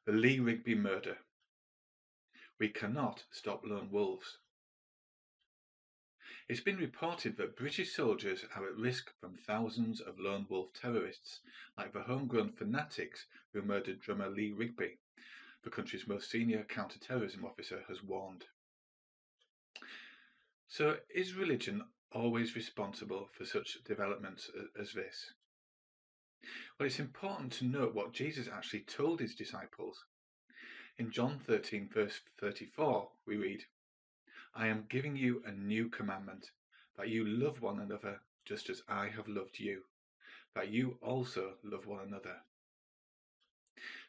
The Rigby Murder. We cannot stop lone wolves. It's been reported that British soldiers are at risk from thousands of lone wolf terrorists, like the homegrown fanatics who murdered drummer Lee Rigby, the country's most senior counter-terrorism officer has warned. So, is religion always responsible for such developments as this? Well, it's important to note what Jesus actually told his disciples. In John 13, verse 34, we read, "I am giving you a new commandment, that you love one another just as I have loved you, that you also love one another."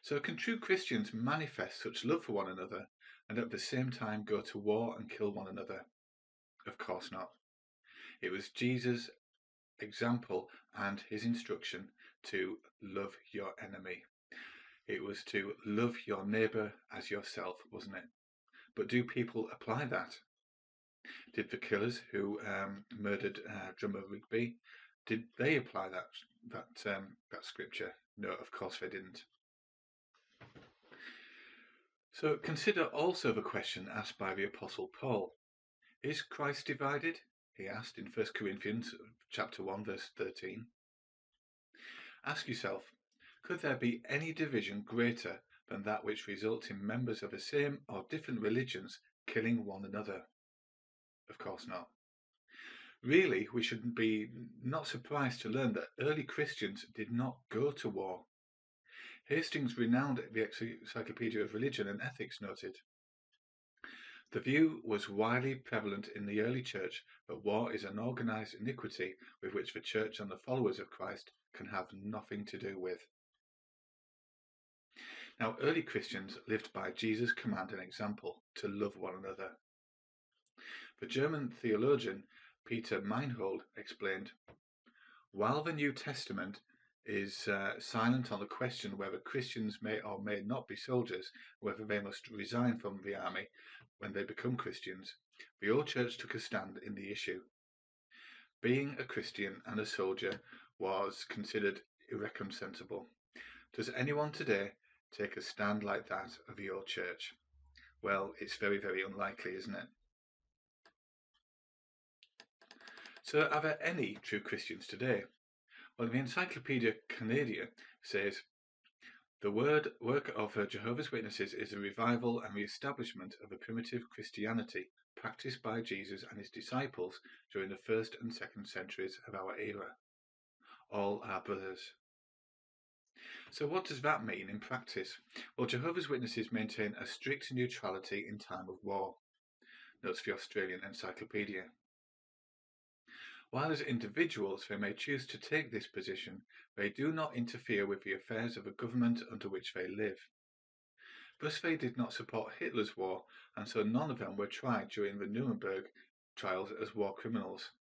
So can true Christians manifest such love for one another and at the same time go to war and kill one another? Of course not. It was Jesus' example and his instruction to love your enemy. It was to love your neighbour as yourself, wasn't it? But do people apply that? Did the killers who murdered drummer Rigby, did they apply that scripture? No, of course they didn't. So consider also the question asked by the Apostle Paul. Is Christ divided? He asked in 1 Corinthians chapter 1, verse 13. Ask yourself, could there be any division greater than that which results in members of the same or different religions killing one another? Of course not. Really, we should be not surprised to learn that early Christians did not go to war. Hastings, renowned the Encyclopedia of Religion and Ethics, noted, "The view was widely prevalent in the early church that war is an organized iniquity with which the church and the followers of Christ can have nothing to do with." Now, early Christians lived by Jesus' command and example to love one another. The German theologian Peter Meinhold explained, "While the New Testament is silent on the question whether Christians may or may not be soldiers, whether they must resign from the army when they become Christians, the Old Church took a stand in the issue. Being a Christian and a soldier was considered irreconcilable. Does anyone today take a stand like that of the Old Church? Well, it's very, very unlikely, isn't it? So are there any true Christians today? Well, the Encyclopedia Canadiana says, "The work of Jehovah's Witnesses is a revival and re-establishment of a primitive Christianity practiced by Jesus and his disciples during the 1st and 2nd centuries of our era. All are brothers." So what does that mean in practice? Well, Jehovah's Witnesses maintain a strict neutrality in time of war, notes the Australian Encyclopedia. While as individuals they may choose to take this position, they do not interfere with the affairs of the government under which they live. Thus they did not support Hitler's war, and so none of them were tried during the Nuremberg trials as war criminals.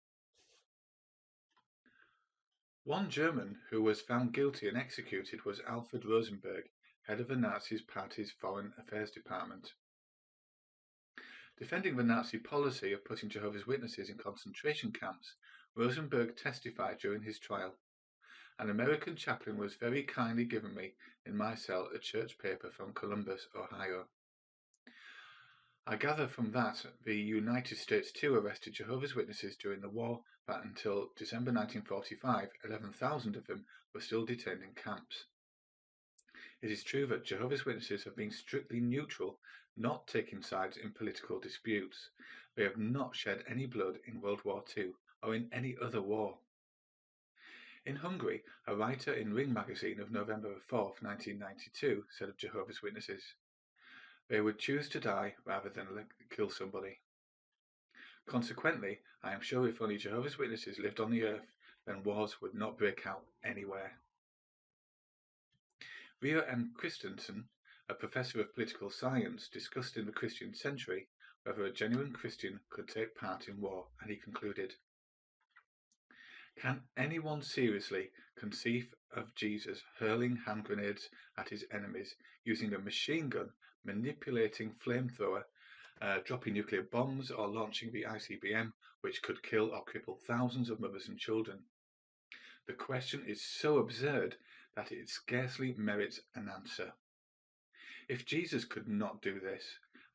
One German who was found guilty and executed was Alfred Rosenberg, head of the Nazi Party's Foreign Affairs Department. Defending the Nazi policy of putting Jehovah's Witnesses in concentration camps, Rosenberg testified during his trial. "An American chaplain was very kindly given me in my cell a church paper from Columbus, Ohio. I gather from that the United States too arrested Jehovah's Witnesses during the war, that until December 1945, 11,000 of them were still detained in camps. It is true that Jehovah's Witnesses have been strictly neutral, not taking sides in political disputes. They have not shed any blood in World War II or in any other war." In Hungary, a writer in Ring magazine of November 4, 1992 said of Jehovah's Witnesses, "They would choose to die rather than kill somebody. Consequently, I am sure if only Jehovah's Witnesses lived on the earth, then wars would not break out anywhere." Ria M. Christensen, a professor of political science, discussed in the Christian Century whether a genuine Christian could take part in war, and he concluded, "Can anyone seriously conceive of Jesus hurling hand grenades at his enemies, using a machine gun, manipulating flamethrower, dropping nuclear bombs, or launching the ICBM, which could kill or cripple thousands of mothers and children? The question is so absurd that it scarcely merits an answer. If Jesus could not do this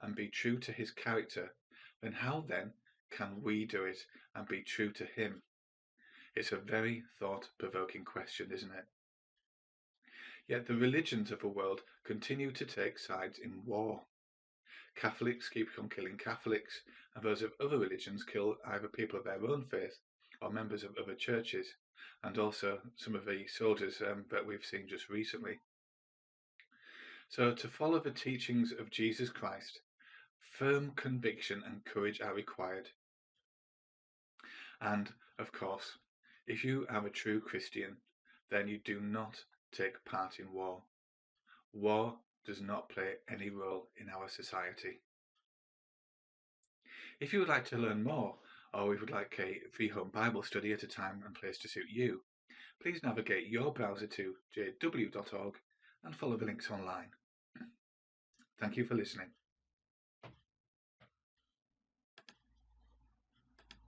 and be true to his character, then how then can we do it and be true to him? It's a very thought-provoking question, isn't it? Yet the religions of the world continue to take sides in war. Catholics keep on killing Catholics, and those of other religions kill either people of their own faith or members of other churches, and also some of the soldiers that we've seen just recently. So to follow the teachings of Jesus Christ, firm conviction and courage are required. And, of course, if you are a true Christian, then you do not take part in war. War does not play any role in our society. If you would like to learn more, or if you would like a free home Bible study at a time and place to suit you, please navigate your browser to jw.org and follow the links online. Thank you for listening.